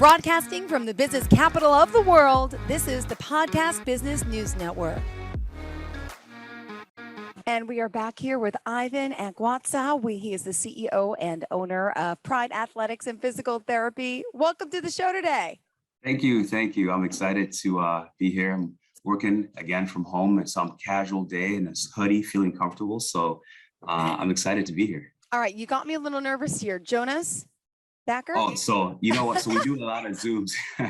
Broadcasting from the business capital of the world, this is the Podcast Business News Network. And we are back here with Ivan Ankwatsa. He is the CEO and owner of Pryde Athletics and Physical Therapy. Welcome to the show today. Thank you. I'm excited to be here. I'm working again from home. It's some casual day in this hoodie, feeling comfortable. So I'm excited to be here. All right. You got me a little nervous here. Jonas Backer? Oh, so you know what? So we do a lot of Zooms. Yeah.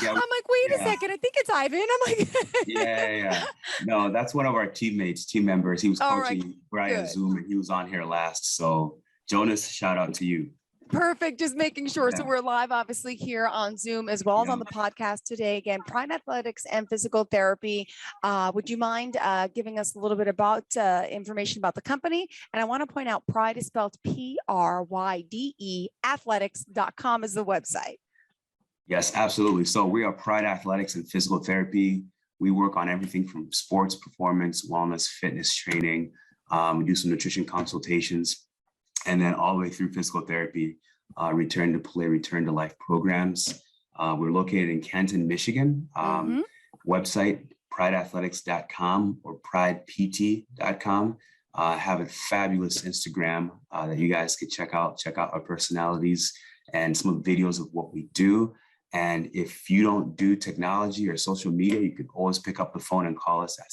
I'm like, wait a second. I think it's Ivan. I'm like, yeah. No, that's one of our team members. He was coaching Brian Zoom, and he was on here last. So Jonas, shout out to you. Perfect. Just making sure. Yeah. So we're live, obviously, here on Zoom as well as on the podcast today. Again, Pryde Athletics and Physical Therapy. Would you mind giving us a little bit about information about the company? And I want to point out Pryde is spelled Pryde. Athletics.com is the website. Yes, absolutely. So we are Pryde Athletics and Physical Therapy. We work on everything from sports performance, wellness, fitness training. We do some nutrition consultations. And then all the way through physical therapy, return to play, return to life programs. We're located in Canton, Michigan. Website, prydeathletics.com or prydept.com. Have a fabulous Instagram that you guys could check out our personalities and some of the videos of what we do. And if you don't do technology or social media, you can always pick up the phone and call us at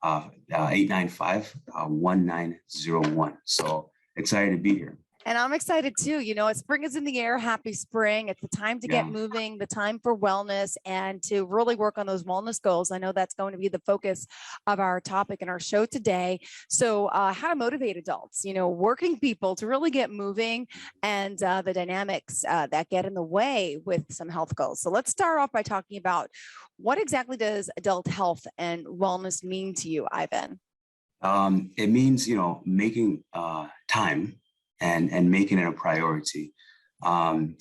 734-895-1901. So excited to be here. And I'm excited too. You know, spring is in the air. Happy spring. It's the time to get moving, the time for wellness and to really work on those wellness goals. I know that's going to be the focus of our topic in our show today. So how to motivate adults, working people to really get moving and the dynamics that get in the way with some health goals. So let's start off by talking about what exactly does adult health and wellness mean to you, Ivan? It means, making time and making it a priority. And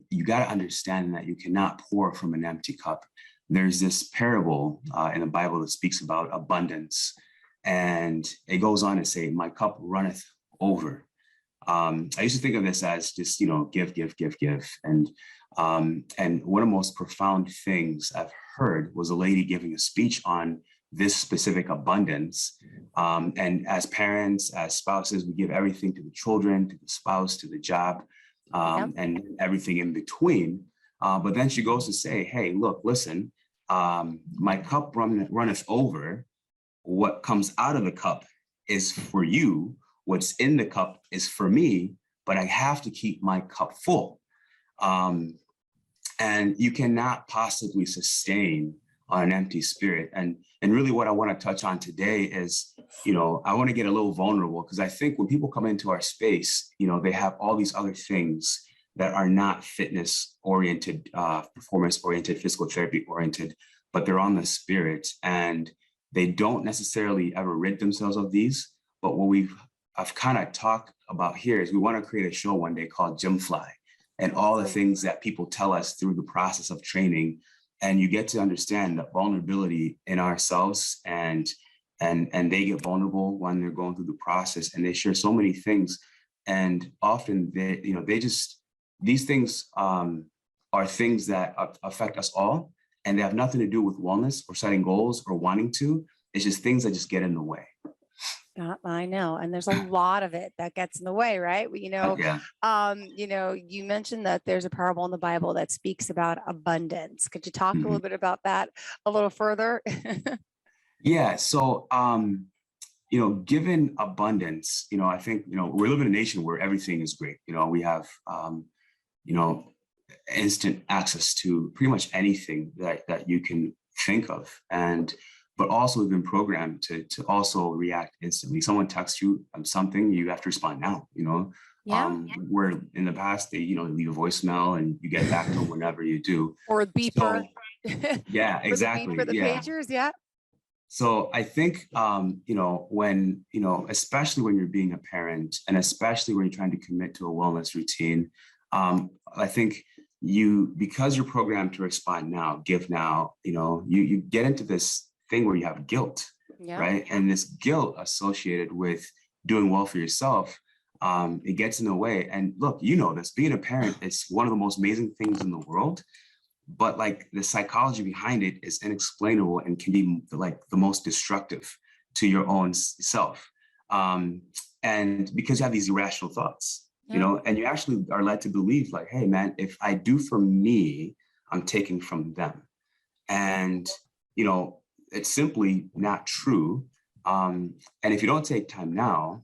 you got to understand that you cannot pour from an empty cup. There's this parable in the Bible that speaks about abundance. And it goes on to say, my cup runneth over. I used to think of this as just, give. And one of the most profound things I've heard was a lady giving a speech on this specific abundance. And as parents, as spouses, we give everything to the children, to the spouse, to the job, and everything in between. But then she goes to say, hey, look, listen, my cup runneth over. What comes out of the cup is for you. What's in the cup is for me, but I have to keep my cup full. And you cannot possibly sustain on an empty spirit. And really what I want to touch on today is, I want to get a little vulnerable because I think when people come into our space, they have all these other things that are not fitness oriented, performance oriented, physical therapy oriented, but they're on the spirit and they don't necessarily ever rid themselves of these. But what I've kind of talked about here is we want to create a show one day called Gym Fly and all the things that people tell us through the process of training. And you get to understand the vulnerability in ourselves and they get vulnerable when they're going through the process and they share so many things. And often these things are things that affect us all and they have nothing to do with wellness or setting goals or wanting to. It's just things that just get in the way. I know. And there's a lot of it that gets in the way, right? You mentioned that there's a parable in the Bible that speaks about abundance. Could you talk a little bit about that a little further? Yeah. So, given abundance, I think, we live in a nation where everything is great. We have, instant access to pretty much anything that you can think of. But also we've been programmed to also react instantly. Someone texts you something, you have to respond now, where in the past they, leave a voicemail and you get back to them whenever you do. Or a beeper. So, yeah, exactly. For the pagers, yeah. So I think, when, especially when you're being a parent and especially when you're trying to commit to a wellness routine, I think because you're programmed to respond now, give now, you get into this thing where you have guilt, right? And this guilt associated with doing well for yourself it gets in the way. And look, you know this, being a parent is one of the most amazing things in the world, but like the psychology behind it is inexplainable and can be like the most destructive to your own self. And because you have these irrational thoughts, you know, and you actually are led to believe like, hey man, if I do for me, I'm taking from them. And, you know, it's simply not true. And if you don't take time now,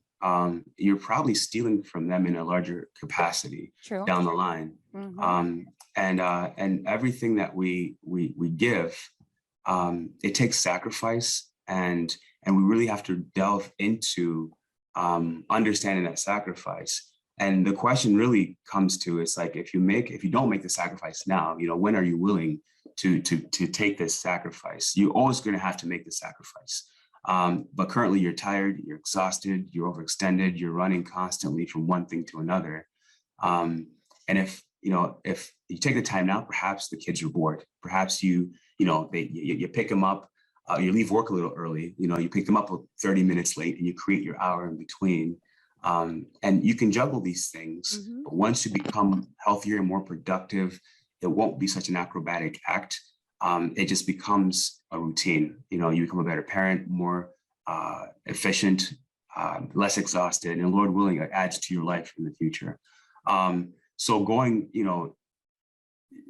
you're probably stealing from them in a larger capacity down the line. And everything that we give, it takes sacrifice, and we really have to delve into understanding that sacrifice. And the question really comes to, it's like, if you don't make the sacrifice now, you know, when are you willing to take this sacrifice? You're always going to have to make the sacrifice. But currently you're tired, you're exhausted, you're overextended, you're running constantly from one thing to another. And if you take the time now, perhaps the kids are bored. Perhaps you pick them up, you leave work a little early, you know, you pick them up 30 minutes late and you create your hour in between. And you can juggle these things, but once you become healthier and more productive, it won't be such an acrobatic act. It just becomes a routine. You know, you become a better parent, more efficient, less exhausted, and Lord willing, it adds to your life in the future. So going, you know,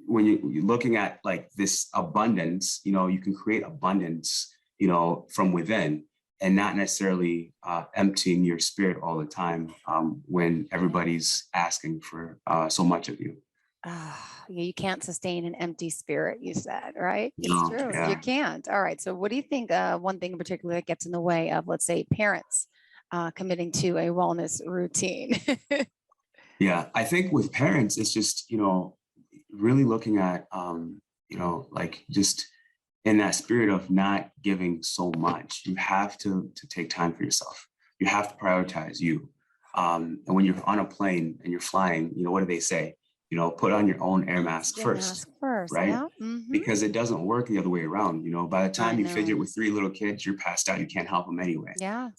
when you're looking at like this abundance, you know, you can create abundance, you know, from within, and not necessarily emptying your spirit all the time when everybody's asking for so much of you. You can't sustain an empty spirit, you said, right? It's No, true. yeah. You can't. All right. So what do you think one thing in particular that gets in the way of, let's say, parents committing to a wellness routine? Yeah, I think with parents, it's just, you know, really looking at, you know, like just in that spirit of not giving so much. You have to take time for yourself. You have to prioritize you. And when you're on a plane and you're flying, you know, what do they say? You know, put on your own air mask first, right? Yeah. Because it doesn't work the other way around. You know, by the time you fidget with 3 little kids, you're passed out. You can't help them anyway. Yeah.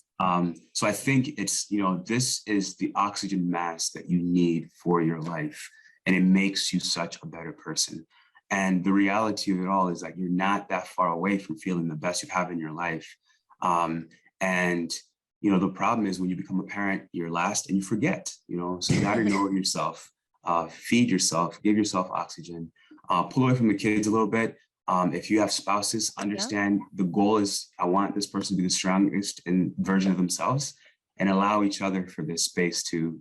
So I think it's, you know, this is the oxygen mask that you need for your life, and it makes you such a better person. And the reality of it all is that you're not that far away from feeling the best you have in your life. And, you know, the problem is when you become a parent, you're last and you forget, you know, so you got to know yourself, feed yourself, give yourself oxygen, pull away from the kids a little bit. If you have spouses, understand the goal is, I want this person to be the strongest version of themselves, and allow each other for this space to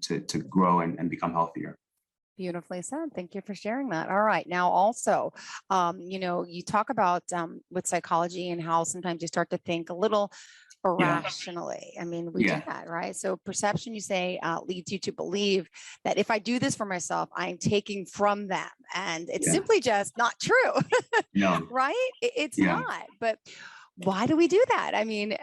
grow and become healthier. Beautifully said. Thank you for sharing that. All right. Now, also, you know, you talk about with psychology and how sometimes you start to think a little irrationally. I mean, we do that, right? So perception, you say, leads you to believe that if I do this for myself, I'm taking from them. And it's simply just not true. No. Right? It's not. But why do we do that? I mean,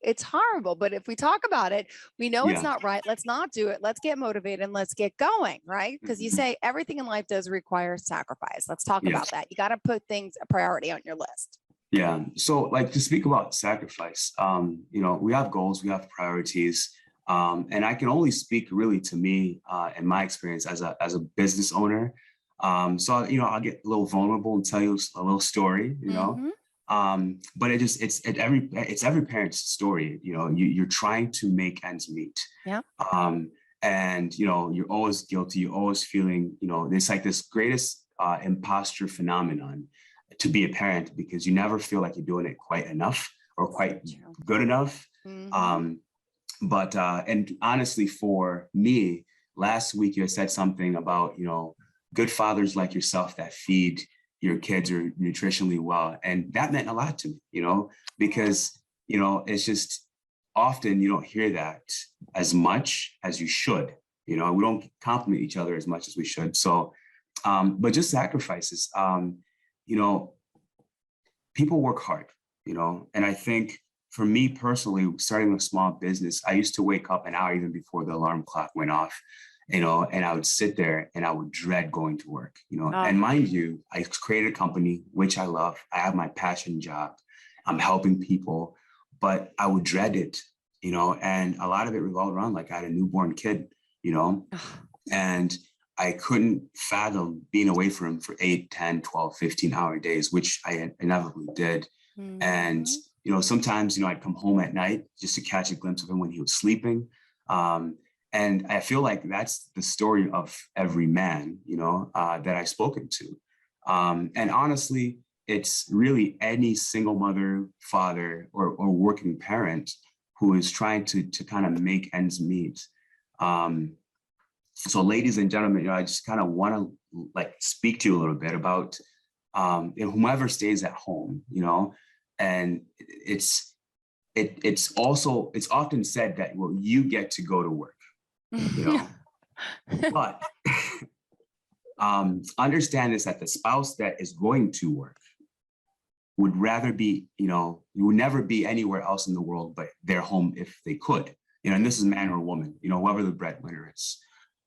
it's horrible. But if we talk about it, we know it's not right. Let's not do it. Let's get motivated and let's get going, right? Because you say everything in life does require sacrifice. Let's talk about that. You got to put things a priority on your list. Yeah. So like to speak about sacrifice, you know, we have goals, we have priorities. And I can only speak really to me and my experience as a business owner. So, you know, I'll get a little vulnerable and tell you a little story, you know. But it's every parent's story. You know, you're trying to make ends meet. Yeah. And, you know, you're always guilty. You're always feeling, you know, it's like this greatest imposter phenomenon to be a parent, because you never feel like you're doing it quite enough or quite good enough. But and honestly, for me, last week you had said something about, you know, good fathers like yourself that feed your kids are nutritionally well. And that meant a lot to me, you know, because, you know, it's just often you don't hear that as much as you should. You know, we don't compliment each other as much as we should. So, but just sacrifices, you know, people work hard, you know, and I think for me personally, starting a small business, I used to wake up an hour even before the alarm clock went off, you know, and I would sit there and I would dread going to work, you know, and mind you, I created a company, which I love. I have my passion job. I'm helping people, but I would dread it, and a lot of it revolved around, like, I had a newborn kid, and I couldn't fathom being away from him for 8, 10, 12, 15-hour days, which I inevitably did. And, sometimes, I'd come home at night just to catch a glimpse of him when he was sleeping. And I feel like that's the story of every man, that I've spoken to. And honestly, it's really any single mother, father, or working parent who is trying to kind of make ends meet. So ladies and gentlemen, I just kind of want to speak to you a little bit about whomever stays at home, and it's often said that, well, you get to go to work, but understand this, that the spouse that is going to work would rather be, you would never be anywhere else in the world but their home if they could, and this is man or woman, whoever the breadwinner is.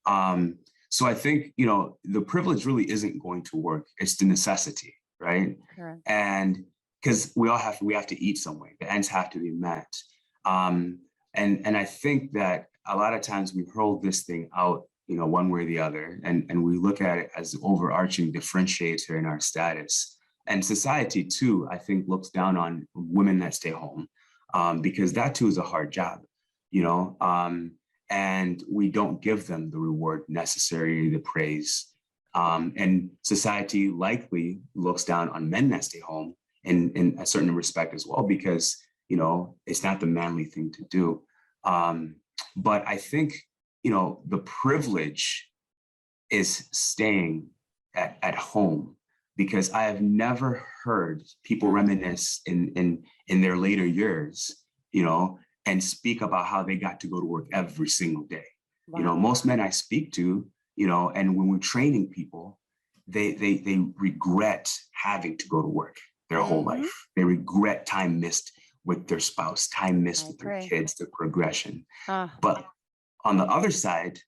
So I think, the privilege really isn't going to work. It's the necessity, right? Correct. And because we have to eat some way. The ends have to be met. And I think that a lot of times we hurl this thing out, one way or the other, and we look at it as the overarching differentiator in our status. And society too, I think, looks down on women that stay home, because that too is a hard job, and we don't give them the reward necessary, the praise. And society likely looks down on men that stay home in a certain respect as well, because, it's not the manly thing to do. But I think, the privilege is staying at home, because I have never heard people reminisce in their later years, and speak about how they got to go to work every single day. Wow. Most men I speak to, and when we're training people, they regret having to go to work their whole life. They regret time missed with their spouse, time missed with their kids, their progression. But on the other side,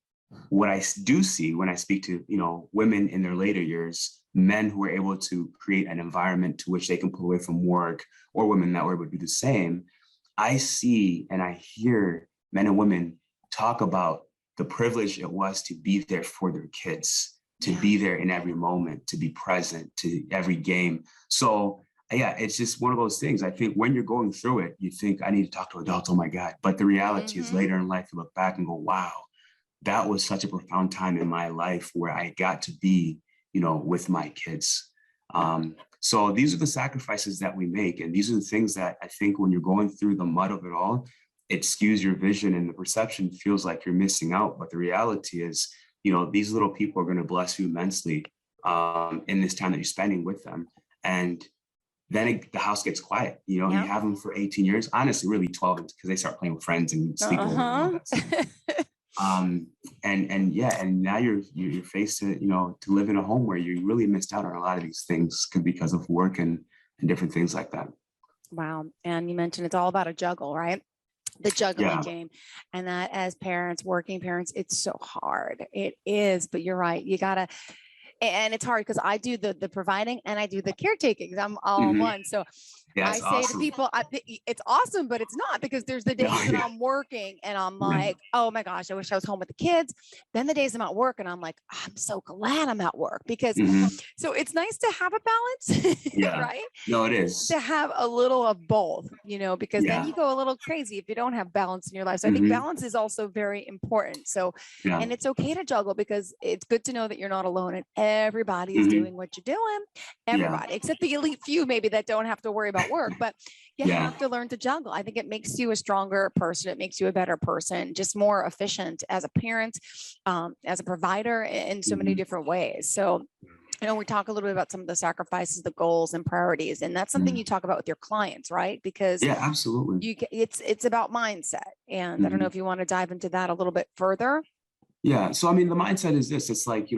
what I do see when I speak to, women in their later years, men who are able to create an environment to which they can pull away from work, or women that were able to do the same, I see and I hear men and women talk about the privilege it was to be there for their kids, to be there in every moment, to be present to every game. So yeah, it's just one of those things. I think when you're going through it, you think, I need to talk to adults, oh my God. But the reality is later in life, you look back and go, wow, that was such a profound time in my life where I got to be, with my kids. So these are the sacrifices that we make. And these are the things that I think when you're going through the mud of it all, it skews your vision and the perception feels like you're missing out. But the reality is, these little people are going to bless you immensely in this time that you're spending with them. And then the house gets quiet. You have them for 18 years, honestly, really 12, because they start playing with friends and sleep over. And now you're faced to live in a home where you really missed out on a lot of these things because of work and different things like that. Wow. And you mentioned it's all about a juggle, right? The juggling game. And that as parents, working parents, it's so hard. It is, but you're right. You gotta, and it's hard because I do the providing and I do the caretaking. I'm all in one. So I say to people, it's awesome, but it's not, because there's the days that I'm working and I'm like, oh my gosh, I wish I was home with the kids. Then the days I'm at work and I'm like, I'm so glad I'm at work, because so it's nice to have a balance, right? No, it is. To have a little of both, because then you go a little crazy if you don't have balance in your life. So I think balance is also very important. So, and it's okay to juggle, because it's good to know that you're not alone and everybody is doing what you're doing. Everybody, except the elite few maybe that don't have to worry about work, but you have to learn to juggle. I think it makes you a stronger person. It makes you a better person, just more efficient as a parent, as a provider in so many different ways. So, we talk a little bit about some of the sacrifices, the goals and priorities, and that's something you talk about with your clients, right? Because absolutely. It's about mindset. And I don't know if you want to dive into that a little bit further. Yeah. So, I mean, the mindset is this, it's like,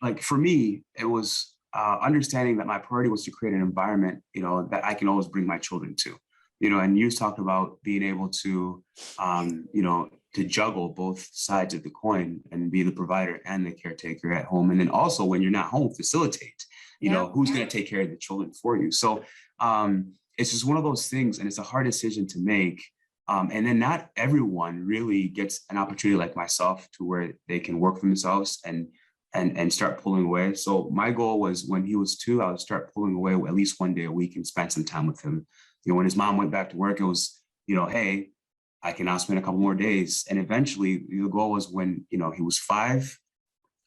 like for me, it was understanding that my priority was to create an environment, that I can always bring my children to, and you talked about being able to, to juggle both sides of the coin and be the provider and the caretaker at home. And then also when you're not home, facilitate, who's going to take care of the children for you. So it's just one of those things. And it's a hard decision to make. And then not everyone really gets an opportunity like myself to where they can work for themselves and start pulling away. So my goal was when he was 2, I would start pulling away at least one day a week and spend some time with him. You know, when his mom went back to work, it was, you know, hey, I can now spend a couple more days. And eventually the goal was when, you know, he was 5,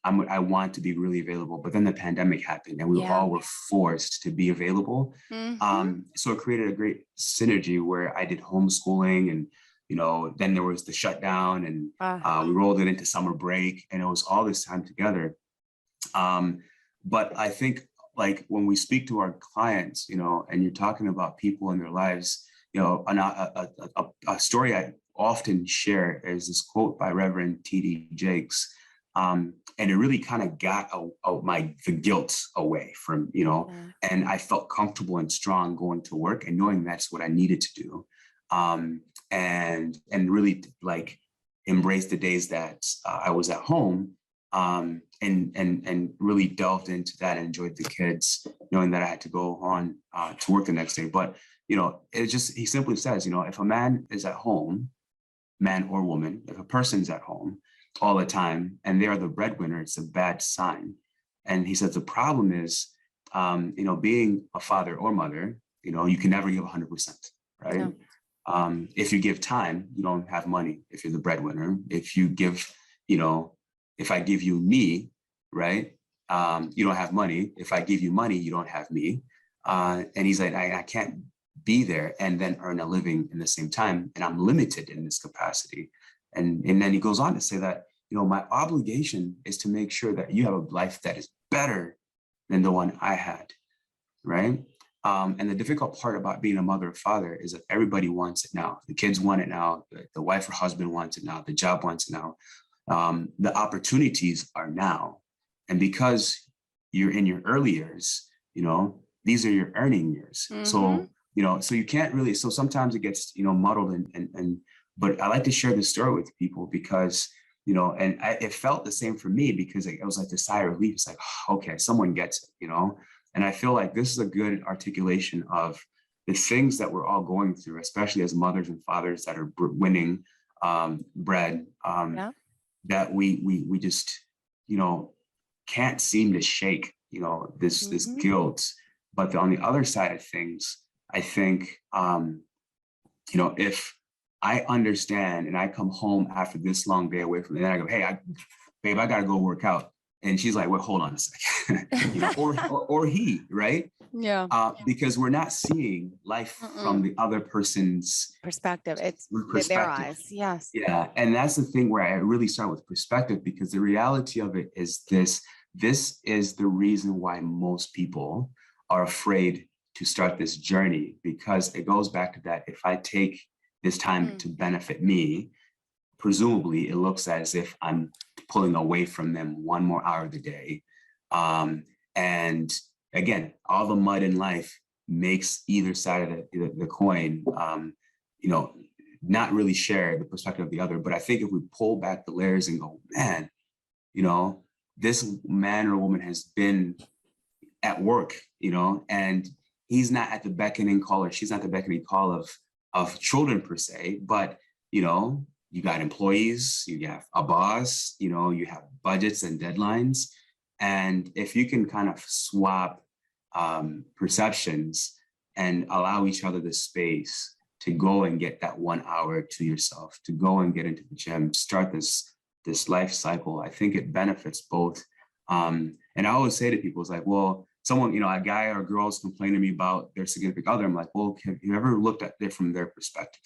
I want to be really available. But then the pandemic happened and we all were forced to be available. So it created a great synergy where I did homeschooling and, you know, then there was the shutdown and we rolled it into summer break and it was all this time together. But I think like when we speak to our clients, you know, and you're talking about people in their lives, you know, a story I often share is this quote by Reverend T.D. Jakes. And it really kind of got the guilt away from, you know, and I felt comfortable and strong going to work and knowing that's what I needed to do. And really like embrace the days that I was at home and really delved into that and enjoyed the kids, knowing that I had to go on to work the next day. But, you know, it's just, he simply says, you know, if a man is at home, man or woman, if a person's at home all the time and they are the breadwinner, it's a bad sign. And he says the problem is, you know, being a father or mother, you know, you can never give 100%, right? No. If you give time, you don't have money if you're the breadwinner. If you give, you know, if I give you me, right, you don't have money. If I give you money, you don't have me. And he's like, I can't be there and then earn a living in the same time. And I'm limited in this capacity. And then he goes on to say that, you know, my obligation is to make sure that you have a life that is better than the one I had, right? And the difficult part about being a mother or father is that everybody wants it now. The kids want it now. The wife or husband wants it now. The job wants it now. The opportunities are now. And because you're in your early years, you know, these are your earning years. So, you know, so you can't really, so sometimes it gets, you know, muddled but I like to share this story with people because, you know, and it felt the same for me because it was like the sigh of relief. It's like, okay, someone gets it, you know? And I feel like this is a good articulation of the things that we're all going through, especially as mothers and fathers that are winning bread, that we just, you know, can't seem to shake, you know, this guilt. But on the other side of things, I think, you know, if I understand and I come home after this long day away from it, and I go, hey, babe, I gotta go work out. And she's like, well, hold on a second, you know, or he, right? Yeah. Because we're not seeing life from the other person's perspective. It's their eyes. Yes. Yeah. And that's the thing where I really start with perspective, because the reality of it is this is the reason why most people are afraid to start this journey, because it goes back to that. If I take this time to benefit me, presumably it looks as if I'm pulling away from them one more hour of the day. And again, all the mud in life makes either side of the coin, you know, not really share the perspective of the other. But I think if we pull back the layers and go, man, you know, this man or woman has been at work, you know, and he's not at the beckoning call, or she's not the beckoning call of children per se, but, you know, you got employees, you have a boss, you know, you have budgets and deadlines. And if you can kind of swap perceptions and allow each other the space to go and get that 1 hour to yourself, to go and get into the gym, start this life cycle, I think it benefits both. And I always say to people, it's like, well, someone, you know, a guy or a girl is complaining to me about their significant other. I'm like, well, have you ever looked at it from their perspective?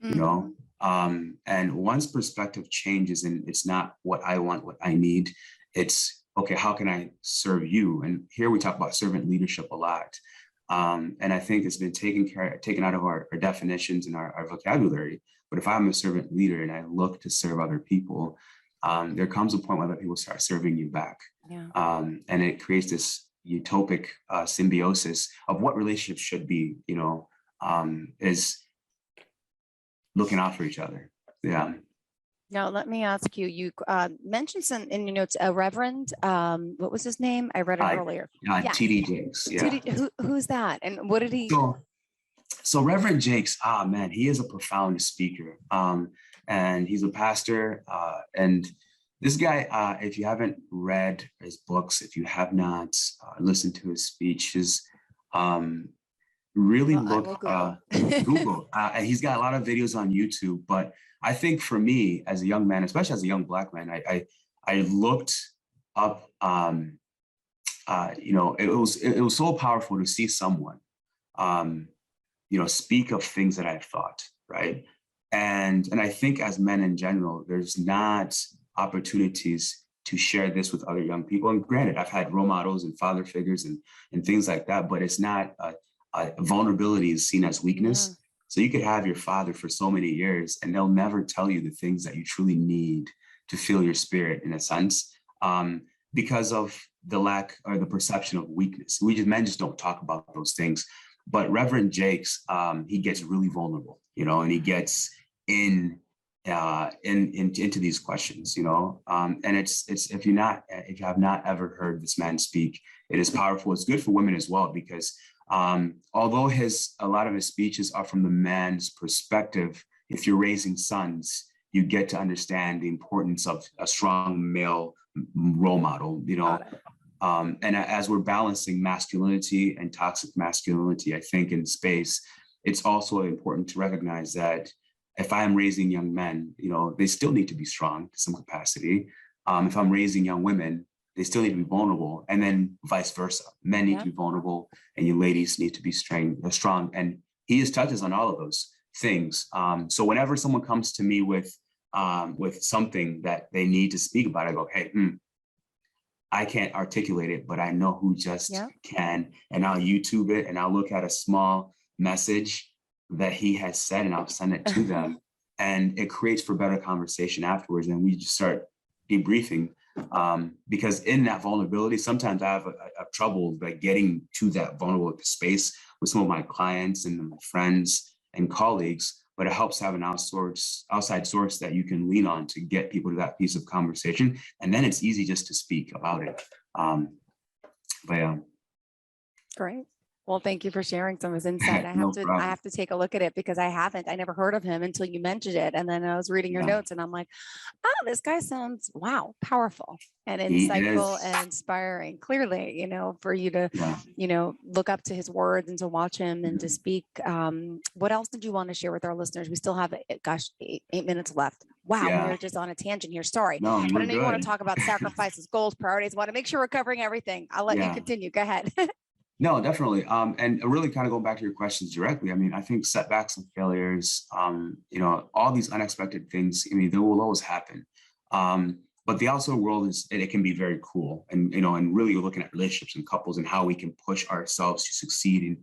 You know, and once perspective changes and it's not what I want, what I need, it's, okay, how can I serve you? And here we talk about servant leadership a lot. And I think it's been taken out of our definitions and our vocabulary. But if I'm a servant leader and I look to serve other people, there comes a point where other people start serving you back. And it creates this utopic symbiosis of what relationships should be, you know, is looking out for each other. Yeah. Now, let me ask you, you mentioned some in your notes, a Reverend, what was his name? I read it earlier. T.D. Jakes. Yeah. Who's that? And what did he? So Reverend Jakes, man, he is a profound speaker. And he's a pastor. And this guy, if you haven't read his books, if you have not listened to his speeches, really Well, I will look, Google. Google. And he's got a lot of videos on YouTube. But I think for me, as a young man, especially as a young Black man, I looked up, it was so powerful to see someone, speak of things that I've thought, right? And I think as men in general, there's not opportunities to share this with other young people. And granted, I've had role models and father figures and things like that, but it's not, vulnerability is seen as weakness. Yeah. So you could have your father for so many years and they'll never tell you the things that you truly need to fill your spirit in a sense, because of the lack or the perception of weakness. Men just don't talk about those things. But Reverend Jakes, he gets really vulnerable, and he gets into these questions, and it's if you have not ever heard this man speak, it is powerful. It's good for women as well, because although a lot of his speeches are from the man's perspective, if you're raising sons, you get to understand the importance of a strong male role model, and as we're balancing masculinity and toxic masculinity, I think in space, it's also important to recognize that if I'm raising young men, they still need to be strong to some capacity. If I'm raising young women, they still need to be vulnerable, and then vice versa. Men need to be vulnerable, and you ladies need to be strong. And he just touches on all of those things. So whenever someone comes to me with something that they need to speak about, I go, hey, I can't articulate it, but I know who just can. And I'll YouTube it and I'll look at a small message that he has said and I'll send it to them. And it creates for better conversation afterwards. And we just start debriefing, because in that vulnerability, sometimes I have trouble like getting to that vulnerable space with some of my clients and my friends and colleagues. But it helps to have an outside source that you can lean on to get people to that piece of conversation. And then it's easy just to speak about it. Great. Well, thank you for sharing some of his insight. I have to take a look at it, because I never heard of him until you mentioned it. And then I was reading your notes and I'm like, oh, this guy sounds, powerful and insightful and inspiring. Clearly, for you to, look up to his words and to watch him and to speak. What else did you want to share with our listeners? We still have, 8 minutes left. Wow, we're just on a tangent here. Sorry. No, but I know good. you want to talk about sacrifices, goals, priorities. Want to make sure we're covering everything. I'll let you continue. Go ahead. No, definitely. And really kind of going back to your questions directly, I mean, I think setbacks and failures, all these unexpected things, they will always happen. But the outside world it can be very cool. And, and really you're looking at relationships and couples and how we can push ourselves to succeed and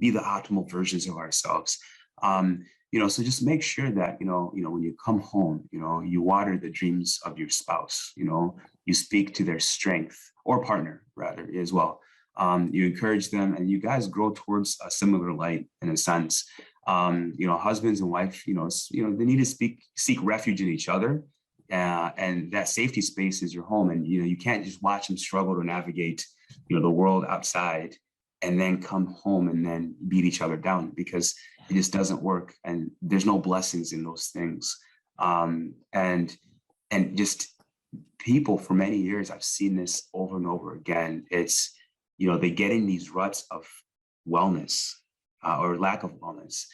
be the optimal versions of ourselves. So just make sure that, when you come home, you water the dreams of your spouse, you speak to their strength, or partner rather as well. You encourage them and you guys grow towards a similar light in a sense. Husbands and wife, they need to seek refuge in each other. And that safety space is your home. And, you can't just watch them struggle to navigate, the world outside and then come home and then beat each other down, because it just doesn't work. And there's no blessings in those things. And just people for many years, I've seen this over and over again. It's, they get in these ruts of wellness or lack of wellness,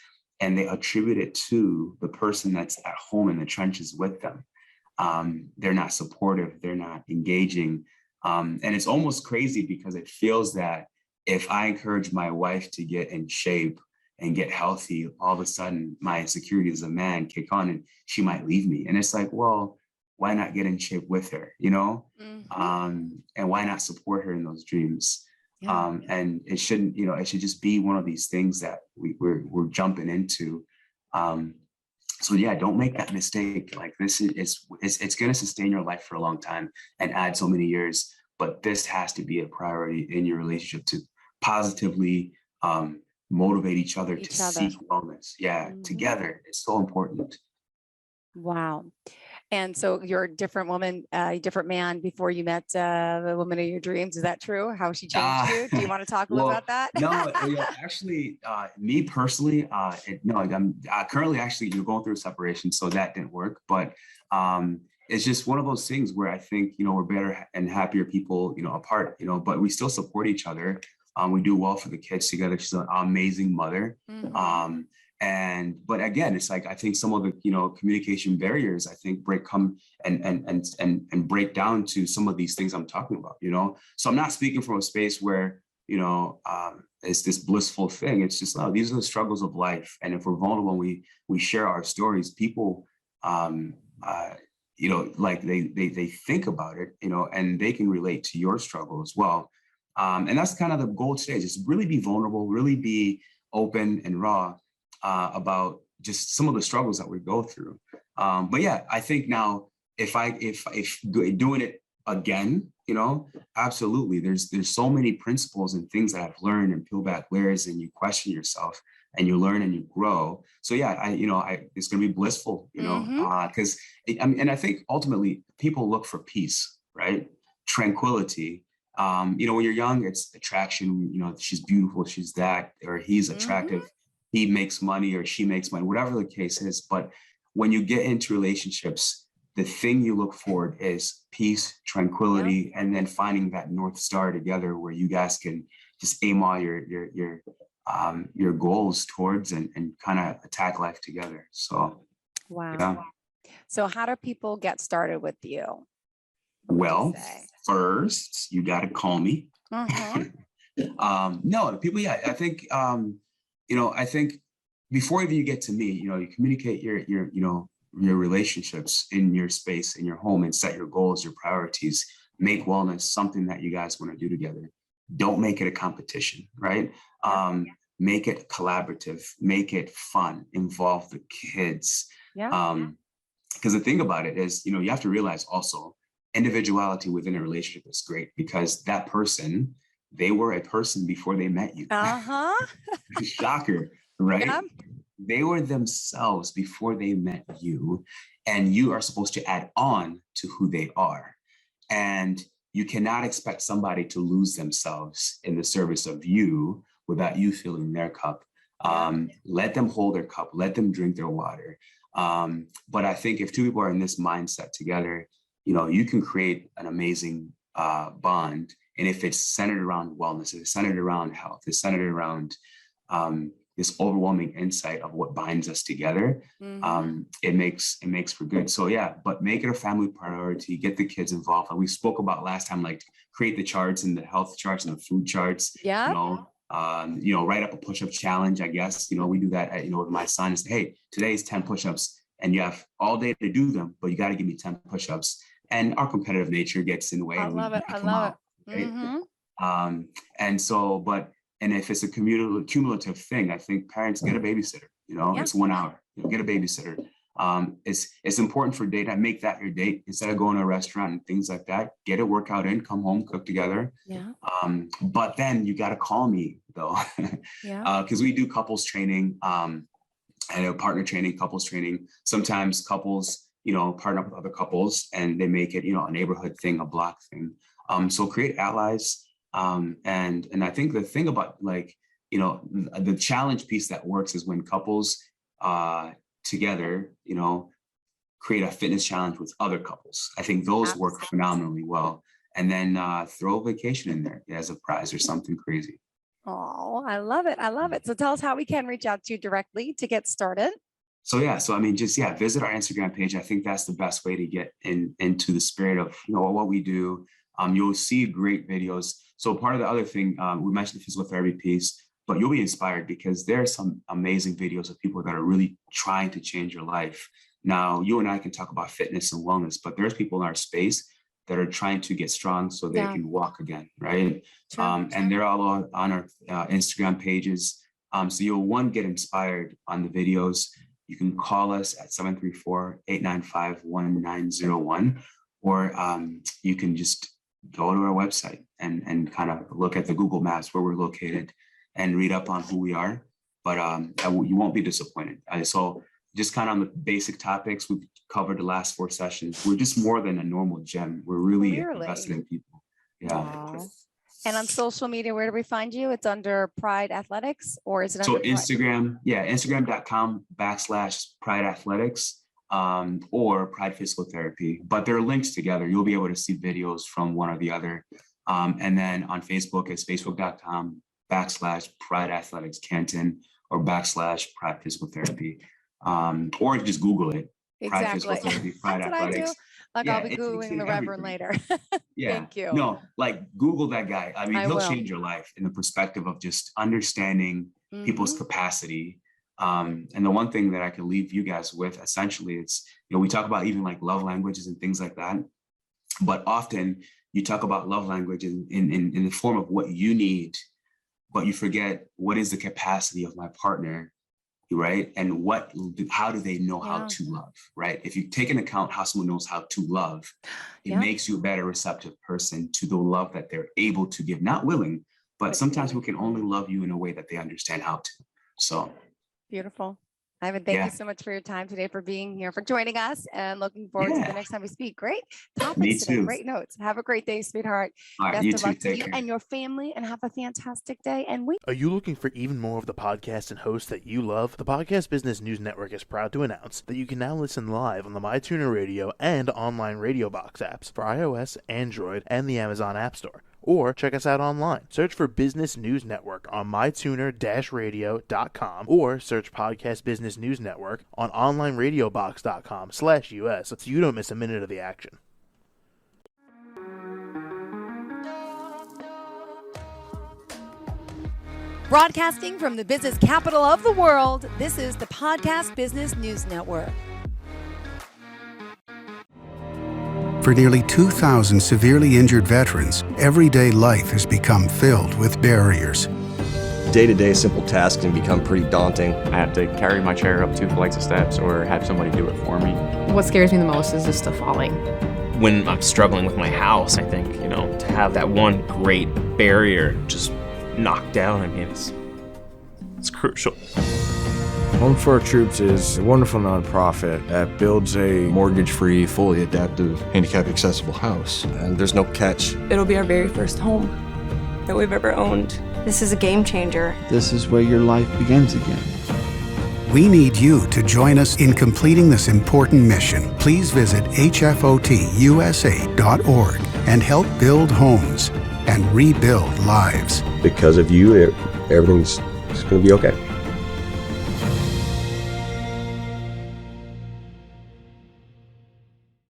and they attribute it to the person that's at home in the trenches with them. They're not supportive, they're not engaging. And it's almost crazy, because it feels that if I encourage my wife to get in shape and get healthy, all of a sudden my insecurity as a man kick on and she might leave me. And it's like, well, why not get in shape with her, and why not support her in those dreams? And it shouldn't, it should just be one of these things that we're jumping into. So don't make that mistake. Like this it's going to sustain your life for a long time and add so many years, but this has to be a priority in your relationship to positively motivate each other to seek wellness. Together. It's so important. Wow. And so you're a different woman, a different man before you met the woman of your dreams. Is that true? How she changed you? Do you want to talk a little Well, about that? no, actually, me personally, no, like, I'm currently actually going through a separation, so that didn't work. But it's just one of those things where I think, we're better and happier people, apart, but we still support each other. We do well for the kids together. She's an amazing mother. Mhm. But again, it's like I think some of the communication barriers I think come and break down to some of these things I'm talking about. So I'm not speaking from a space where it's this blissful thing. It's just, oh, these are the struggles of life, and if we're vulnerable, we share our stories. People, like they think about it, and they can relate to your struggle as well. And that's kind of the goal today: just really be vulnerable, really be open and raw about just some of the struggles that we go through. But yeah, I think now if doing it again, absolutely. There's so many principles and things that I've learned, and peel back layers, and you question yourself and you learn and you grow. So yeah, it's going to be blissful, because and I think ultimately people look for peace, right? Tranquility. When you're young, it's attraction. She's beautiful, she's that, or he's attractive. He makes money or she makes money, whatever the case is. But when you get into relationships, the thing you look for is peace, tranquility, and then finding that North Star together where you guys can just aim all your goals towards and kind of attack life together. So, wow. Yeah. So how do people get started with you? Well, first, you got to call me. No, people, yeah, I think, I think before even you get to me, you communicate your relationships in your space, in your home, and set your goals, your priorities, make wellness something that you guys want to do together. Don't make it a competition, right? Make it collaborative, make it fun, involve the kids. Because the thing about it is, you have to realize also individuality within a relationship is great, because that person, they were a person before they met you. Shocker, right? Yeah. They were themselves before they met you, and you are supposed to add on to who they are. And you cannot expect somebody to lose themselves in the service of you without you filling their cup. Let them hold their cup, let them drink their water. But I think if two people are in this mindset together, you can create an amazing bond. And if it's centered around wellness, if it's centered around health, it's centered around this overwhelming insight of what binds us together, it makes for good. So yeah, but make it a family priority, get the kids involved. And we spoke about last time, like create the charts and the health charts and the food charts. Write up a push-up challenge, I guess. We do that with my son, and say, hey, today's 10 push-ups, and you have all day to do them, but you got to give me 10 push-ups. And our competitive nature gets in the way. I love it. Right? And if it's a cumulative thing, I think parents get a babysitter. It's 1 hour. Get a babysitter. It's important for date. Make that your date instead of going to a restaurant and things like that. Get a workout in, come home, cook together. But then you got to call me though, because we do couples training, and partner training, couples training. Sometimes couples, partner up with other couples, and they make it, a neighborhood thing, a block thing. So create allies. And I think the thing about the challenge piece that works is when couples together, create a fitness challenge with other couples. I think those work phenomenally well. And then throw a vacation in there as a prize or something crazy. Oh, I love it. I love it. So tell us how we can reach out to you directly to get started. So visit our Instagram page. I think that's the best way to get into the spirit of what we do. You'll see great videos. So part of the other thing, we mentioned the physical therapy piece, but you'll be inspired because there are some amazing videos of people that are really trying to change your life. Now, you and I can talk about fitness and wellness, but there's people in our space that are trying to get strong so they can walk again, right? And they're all on our Instagram pages. So you'll get inspired on the videos. You can call us at 734-895-1901, or you can just go to our website and kind of look at the Google Maps where we're located and read up on who we are. But you won't be disappointed. So just kind of on the basic topics. We've covered the last 4 sessions. We're just more than a normal gym. We're really invested in people. Yeah. Wow. And on social media, where do we find you? It's under Pryde Athletics, or is it So under Instagram, Instagram.com/Pryde Athletics, or Pryde Physical Therapy. But they're linked together. You'll be able to see videos from one or the other. And then on Facebook, it's facebook.com/Pryde Athletics Canton or /Pryde Physical Therapy. Or just Google it. Pryde Physical Therapy, Pryde That's Athletics. what I do. Like, I'll be Googling the Reverend later. Yeah. Thank you. No, like Google that guy. I mean, he'll will. change your life in the perspective of just understanding people's capacity. And the one thing that I can leave you guys with, essentially, it's, we talk about even like love languages and things like that. But often you talk about love language in the form of what you need, but you forget what is the capacity of my partner, right? And how do they know how to love, right? If you take into account how someone knows how to love, it makes you a better receptive person to the love that they're able to give, not willing, but sometimes we can only love you in a way that they understand how to. So beautiful. Ivan, thank you so much for your time today, for being here, for joining us, and looking forward to the next time we speak. Great topics today, great notes. Have a great day, sweetheart. All right, Best of luck to you and your family, and have a fantastic day. And Are you looking for even more of the podcasts and hosts that you love? The Podcast Business News Network is proud to announce that you can now listen live on the MyTuner Radio and online Radio Box apps for iOS, Android, and the Amazon App Store. Or check us out online. Search for Business News Network on mytuner-radio.com, or search Podcast Business News Network on onlineradiobox.com/US so you don't miss a minute of the action. broadcasting from the business capital of the world, this is the Podcast Business News Network. For nearly 2,000 severely injured veterans, everyday life has become filled with barriers. Day-to-day simple tasks can become pretty daunting. I have to carry my chair up 2 flights of steps or have somebody do it for me. What scares me the most is just the falling. When I'm struggling with my house, I think, to have that one great barrier just knocked down, I mean, it's crucial. Home for Our Troops is a wonderful nonprofit that builds a mortgage-free, fully adaptive, handicap-accessible house. And there's no catch. It'll be our very first home that we've ever owned. This is a game changer. This is where your life begins again. We need you to join us in completing this important mission. Please visit hfotusa.org and help build homes and rebuild lives. Because of you, everything's going to be okay.